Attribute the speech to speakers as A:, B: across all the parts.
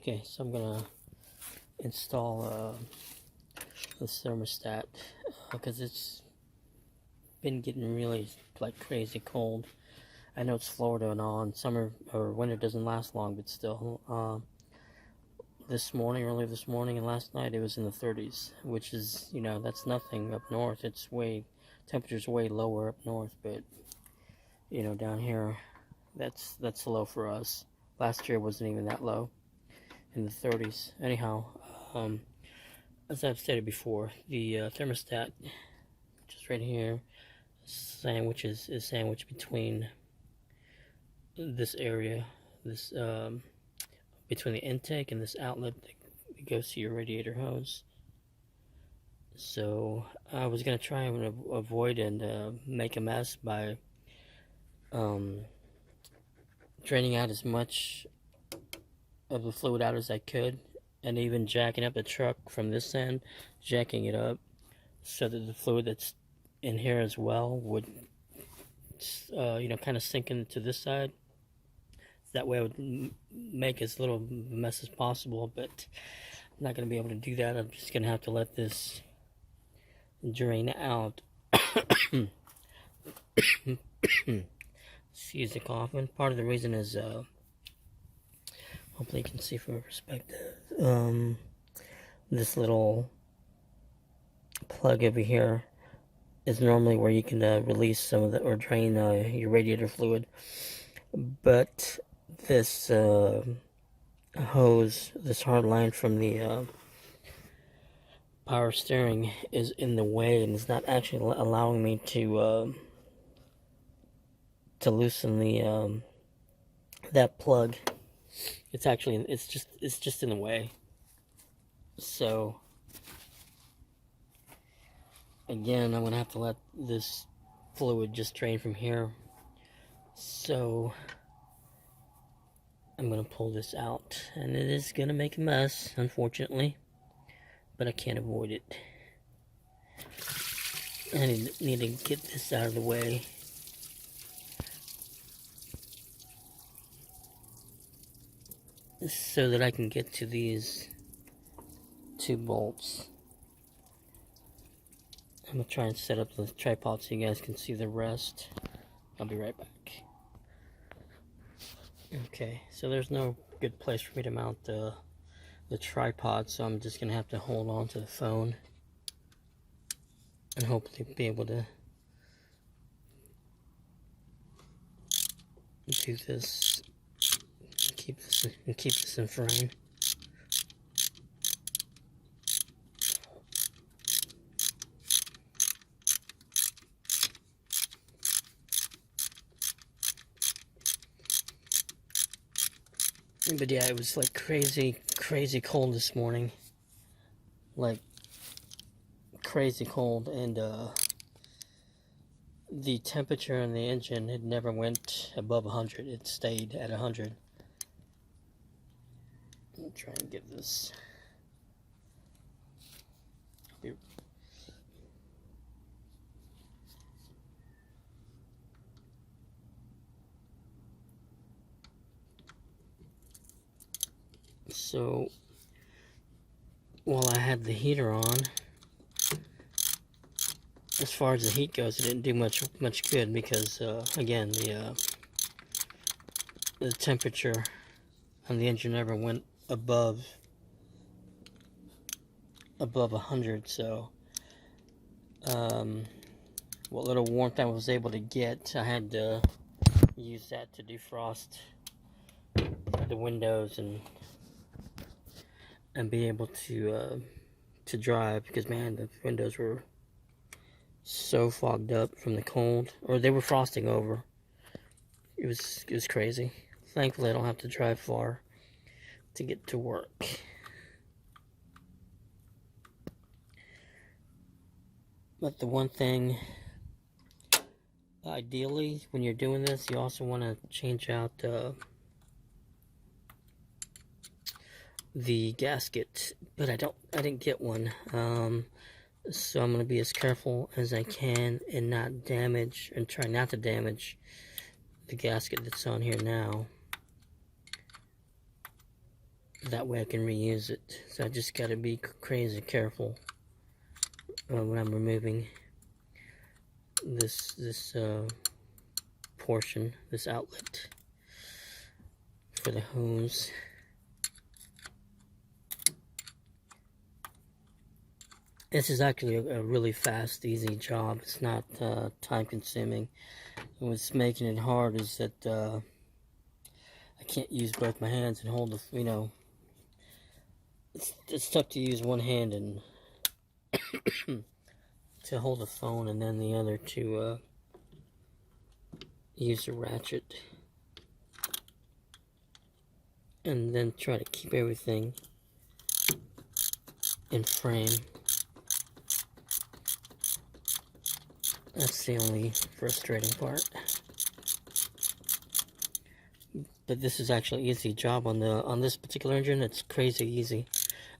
A: Okay, so I'm gonna install this thermostat because it's been getting really like crazy cold. I know it's Florida and all, and summer or winter doesn't last long, but still, early this morning and last night, it was in the 30s, which is, that's nothing up north. It's temperature's way lower up north, but down here, that's low for us. Last year wasn't even that low, in the 30s. Anyhow, as I've stated before, the thermostat, just right here, is sandwiched between this area, between the intake and this outlet that goes to your radiator hose. So I was gonna try and avoid and make a mess by draining out as much of the fluid out as I could, and even jacking up the truck from this end, jacking it up so that the fluid that's in here as well would kind of sink into this side. That way I would make as little mess as possible, but I'm not going to be able to do that. I'm just going to have to let this drain out. Excuse the coughing. Part of the reason is, hopefully you can see from perspective, this little plug over here is normally where you can release some of the, or drain your radiator fluid, but this hose, this hard line from the power steering is in the way, and it's not actually allowing me to loosen the that plug. It's just in the way. So again, I'm gonna have to let this fluid just drain from here. So I'm gonna pull this out, and it is gonna make a mess, unfortunately, but I can't avoid it. I need to get this out of the way. So that I can get to these 2 bolts. I'm going to try and set up the tripod so you guys can see the rest. I'll be right back. Okay, so there's no good place for me to mount the tripod, so I'm just going to have to hold on to the phone and hopefully be able to do this. Keep this in frame. But yeah, it was like crazy cold this morning. Like crazy cold, and the temperature in the engine had never went above 100. It stayed at 100. I'll try and get this. So while I had the heater on, as far as the heat goes, it didn't do much good because again, the temperature on the engine never went above 100. So what little warmth I was able to get, I had to use that to defrost the windows and be able to drive, because man, the windows were so fogged up from the cold, or they were frosting over. It was crazy. Thankfully I don't have to drive far to get to work. But the one thing, ideally, when you're doing this, you also want to change out the gasket, but I didn't get one. So I'm going to be as careful as I can and try not to damage the gasket that's on here now. That way I can reuse it. So I just gotta be crazy careful when I'm removing this portion, this outlet for the hose. This is actually a really fast, easy job. It's not time consuming. And what's making it hard is that I can't use both my hands and hold the, it's tough to use one hand and to hold the phone and then the other to use the ratchet. And then try to keep everything in frame. That's the only frustrating part. But this is actually an easy job on this particular engine. It's crazy easy.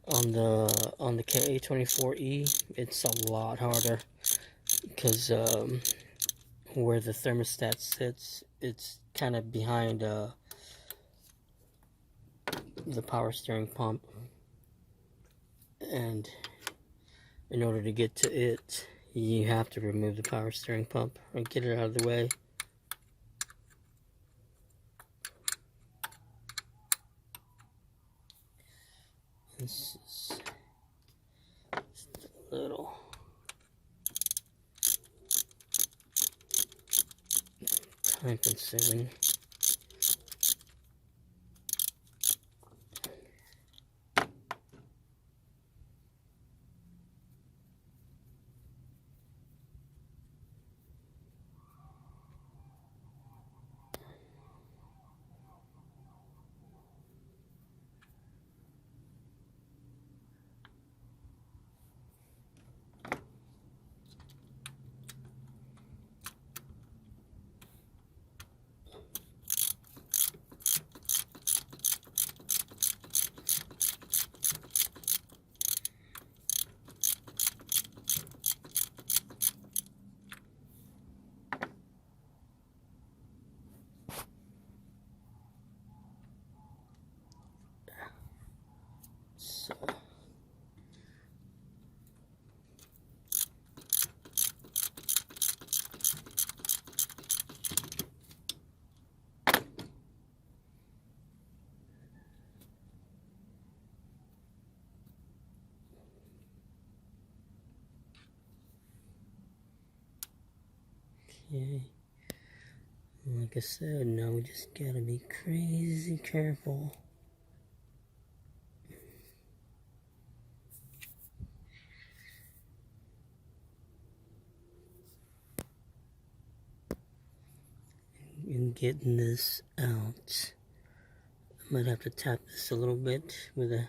A: On the K24E, it's a lot harder because where the thermostat sits, it's kind of behind the power steering pump, and in order to get to it, you have to remove the power steering pump and get it out of the way. This is just a little time consuming. So okay, like I said, now we just gotta be crazy careful. In getting this out, I might have to tap this a little bit with a,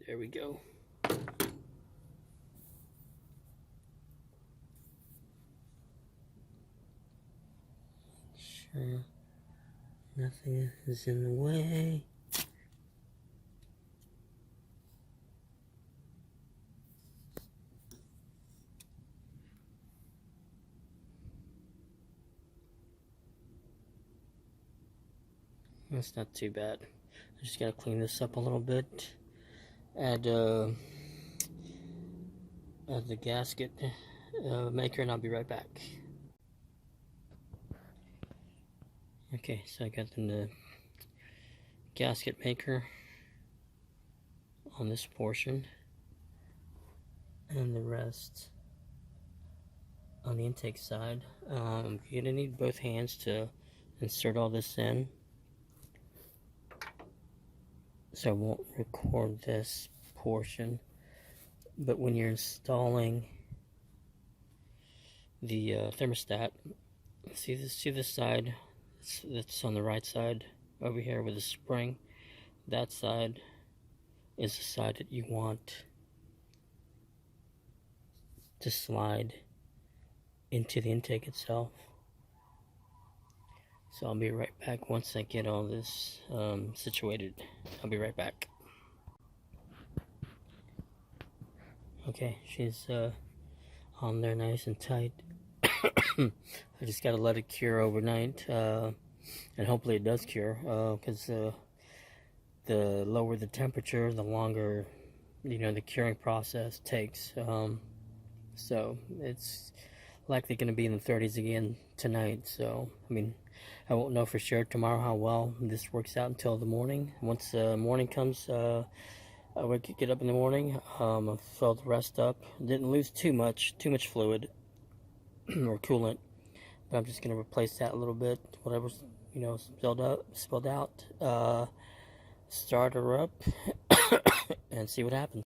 A: there we go. Sure nothing is in the way. That's not too bad. I just gotta clean this up a little bit. Add the gasket maker, and I'll be right back. Okay, so I got the gasket maker on this portion, and the rest on the intake side. You're gonna need both hands to insert all this in, so I won't record this portion. But when you're installing the thermostat, see this side that's on the right side over here with the spring. That side is the side that you want to slide into the intake itself. So I'll be right back once I get all this situated. I'll be right back. Okay, she's on there nice and tight. I just gotta let it cure overnight. and hopefully it does cure, because the lower the temperature, the longer, the curing process takes. So it's likely going to be in the 30s again tonight. So, I mean, I won't know for sure tomorrow how well this works out until the morning. Once morning comes, I would get up in the morning. I filled the rest up. Didn't lose too much fluid or coolant. But I'm just going to replace that a little bit. Whatever's spilled out. Start her up and see what happens.